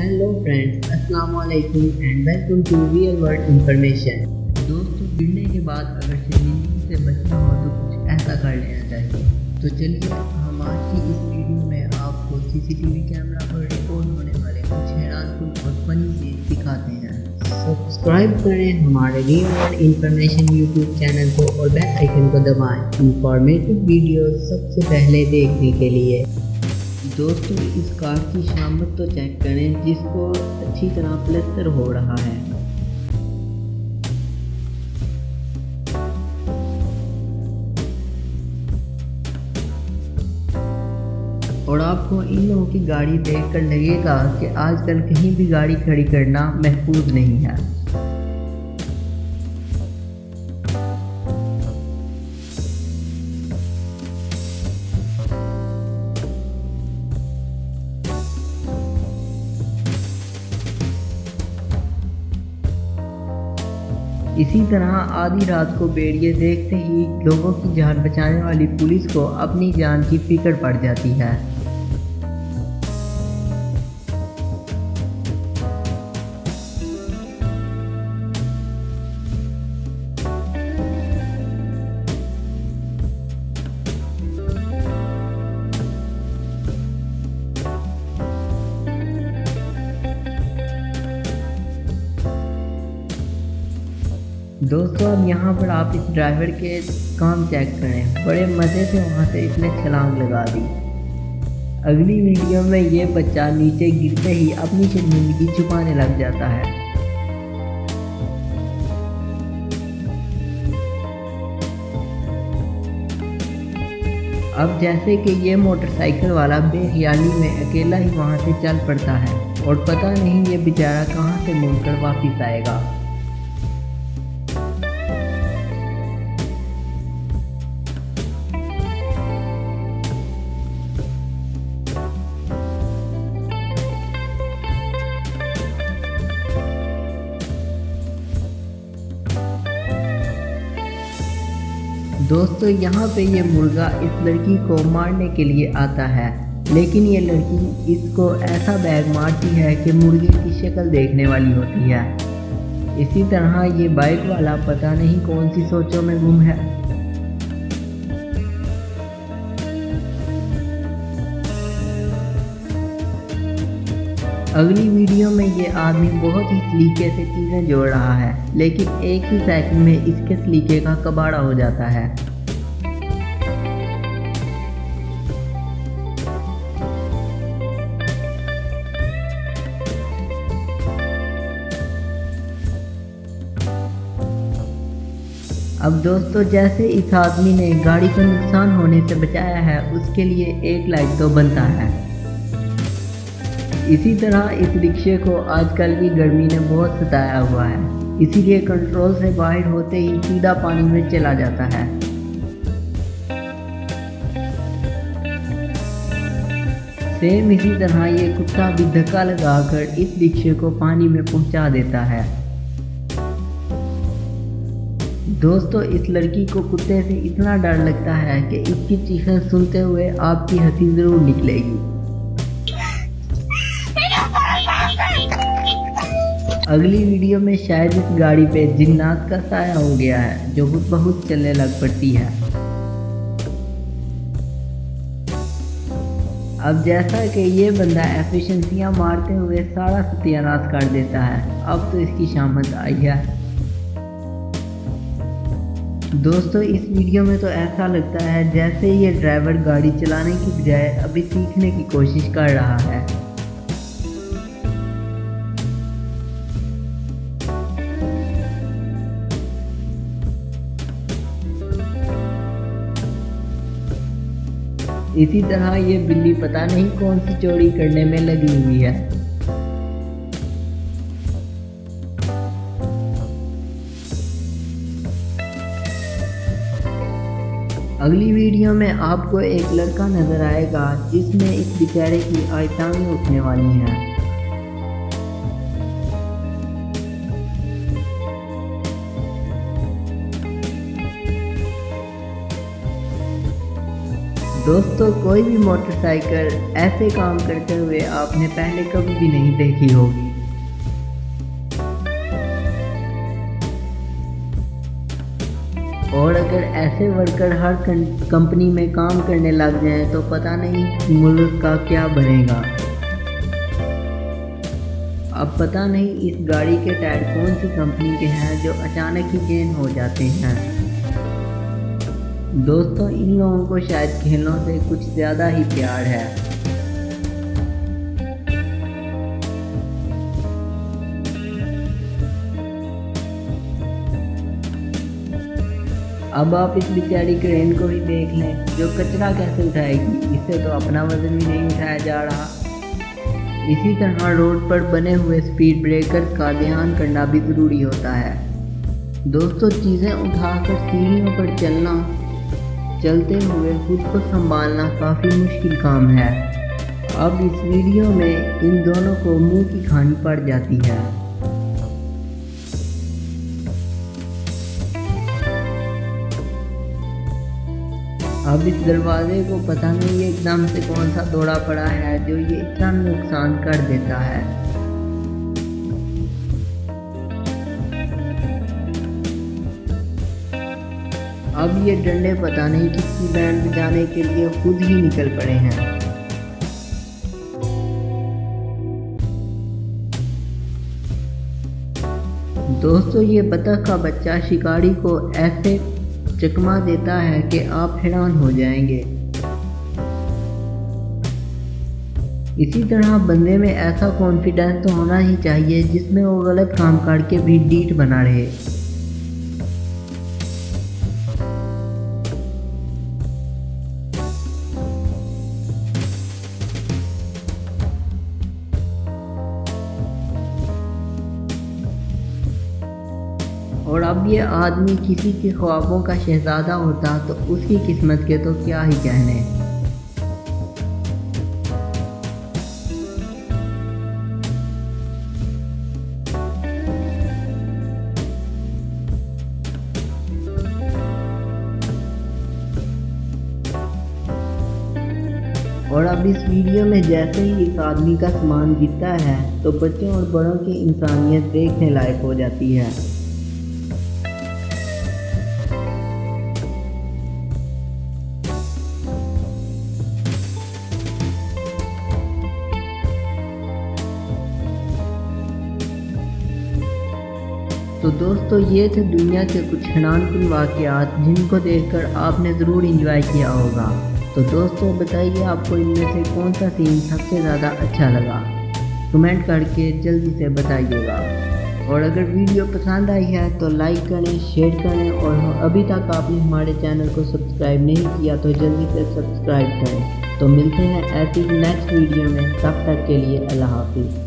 Hello friends, अस्सलाम वालेकुम and welcome to real world information. दोस्तों, गिरने के बाद अगर शर्मिंदगी से बचना हो तो कुछ ऐसा कर लेना चाहिए। तो चलिए हम आज की इस वीडियो में आपको सीसीटीवी कैमरा पर रिकॉर्ड होने वाले कुछ हैरानकुन और फनी चीज दिखाते हैं। सब्सक्राइब करें हमारे real world information YouTube channel को और बेल आइकन को दबाएं इंफॉर्मेटिव वीडियो सबसे पहले देखने के लिए। दोस्तों, इस कार की शामत तो चेक करें जिसको अच्छी तरह प्लस्तर हो रहा है। और आपको इन लोगों की गाड़ी देखकर लगेगा कि आजकल कहीं भी गाड़ी खड़ी करना महफूज नहीं है। इसी तरह आधी रात को भेड़िए देखते ही लोगों की जान बचाने वाली पुलिस को अपनी जान की फिक्र पड़ जाती है। दोस्तों, अब यहाँ पर आप इस ड्राइवर के काम चेक करें। बड़े मज़े से वहाँ से इसने छलांग लगा दी। अगली वीडियो में ये बच्चा नीचे गिरते ही अपनी शर्मिंदगी छुपाने लग जाता है। अब जैसे कि ये मोटरसाइकिल वाला बेख्याली में अकेला ही वहाँ से चल पड़ता है और पता नहीं ये बेचारा कहाँ से मुड़कर वापस आएगा। दोस्तों, यहाँ पे ये मुर्गा इस लड़की को मारने के लिए आता है, लेकिन ये लड़की इसको ऐसा बैग मारती है कि मुर्गे की शक्ल देखने वाली होती है। इसी तरह ये बाइक वाला पता नहीं कौन सी सोचों में गुम है। अगली वीडियो में ये आदमी बहुत ही सलीके से चीज़ें जोड़ रहा है, लेकिन एक ही सेकंड में इसके सलीके का कबाड़ा हो जाता है। अब दोस्तों, जैसे इस आदमी ने गाड़ी को नुकसान होने से बचाया है, उसके लिए एक लाइक तो बनता है। इसी तरह इस रिक्शे को आजकल की गर्मी ने बहुत सताया हुआ है, इसीलिए कंट्रोल से बाहर होते ही सीधा पानी में चला जाता है। सेम इसी तरह ये कुत्ता भी धक्का लगाकर इस रिक्शे को पानी में पहुंचा देता है। दोस्तों, इस लड़की को कुत्ते से इतना डर लगता है कि इसकी चीखें सुनते हुए आपकी हंसी जरूर निकलेगी। अगली वीडियो में शायद इस गाड़ी पे जिन्नात का साया हो गया है, जो बहुत चलने लग पड़ती है। अब जैसा कि ये बंदा एफिशिएंसियां मारते हुए सारा सत्यानाश कर देता है, अब तो इसकी शामत आई है। दोस्तों, इस वीडियो में तो ऐसा लगता है जैसे ये ड्राइवर गाड़ी चलाने की बजाय अभी सीखने की कोशिश कर रहा है। इसी तरह ये बिल्ली पता नहीं कौन सी चोरी करने में लगी हुई है। अगली वीडियो में आपको एक लड़का नजर आएगा जिसमें इस बेचारे की आयतांगें उठने वाली हैं। दोस्तों कोई भी मोटरसाइकिल ऐसे काम करते हुए आपने पहले कभी भी नहीं देखी होगी। और अगर ऐसे वर्कर हर कंपनी में काम करने लग जाएं तो पता नहीं मुल्क का क्या बनेगा। अब पता नहीं इस गाड़ी के टायर कौन सी कंपनी के हैं जो अचानक ही चेंज हो जाते हैं। दोस्तों इन लोगों को शायद खेलों से कुछ ज़्यादा ही प्यार है। अब आप इस बेचारी क्रेन को ही देख लें, जो कचरा कैसे उठाएगी, इससे तो अपना वजन भी नहीं उठाया जा रहा। इसी तरह रोड पर बने हुए स्पीड ब्रेकर का ध्यान करना भी ज़रूरी होता है। दोस्तों चीज़ें उठाकर सीढ़ियों पर चलते हुए खुद को संभालना काफ़ी मुश्किल काम है। अब इस वीडियो में इन दोनों को मुंह की खानी पड़ जाती है। अब इस दरवाजे को पता नहीं एकदम से कौन सा दौड़ा पड़ा है जो ये इतना नुकसान कर देता है। अब ये डंडे पता नहीं किसकी बैंड बजाने के लिए खुद ही निकल पड़े हैं। दोस्तों ये बतख का बच्चा शिकारी को ऐसे चकमा देता है कि आप हैरान हो जाएंगे। इसी तरह बंदे में ऐसा कॉन्फिडेंस तो होना ही चाहिए जिसमें वो गलत काम करके भी डीठ बना रहे। और अब ये आदमी किसी के ख्वाबों का शहजादा होता तो उसकी किस्मत के तो क्या ही कहने। और अब इस वीडियो में जैसे ही एक आदमी का सामान गिरता है तो बच्चों और बड़ों की इंसानियत देखने लायक हो जाती है। तो दोस्तों ये थे दुनिया के कुछ हैरानकुन वाक़यात जिनको देखकर आपने ज़रूर एंजॉय किया होगा। तो दोस्तों बताइए आपको इनमें से कौन सा सीन सबसे ज़्यादा अच्छा लगा, कमेंट करके जल्दी से बताइएगा। और अगर वीडियो पसंद आई है तो लाइक करें, शेयर करें और अभी तक आपने हमारे चैनल को सब्सक्राइब नहीं किया तो जल्दी से सब्सक्राइब करें। तो मिलते हैं ऐसी नेक्स्ट वीडियो में, तब तक के लिए अल्लाह हाफिज़।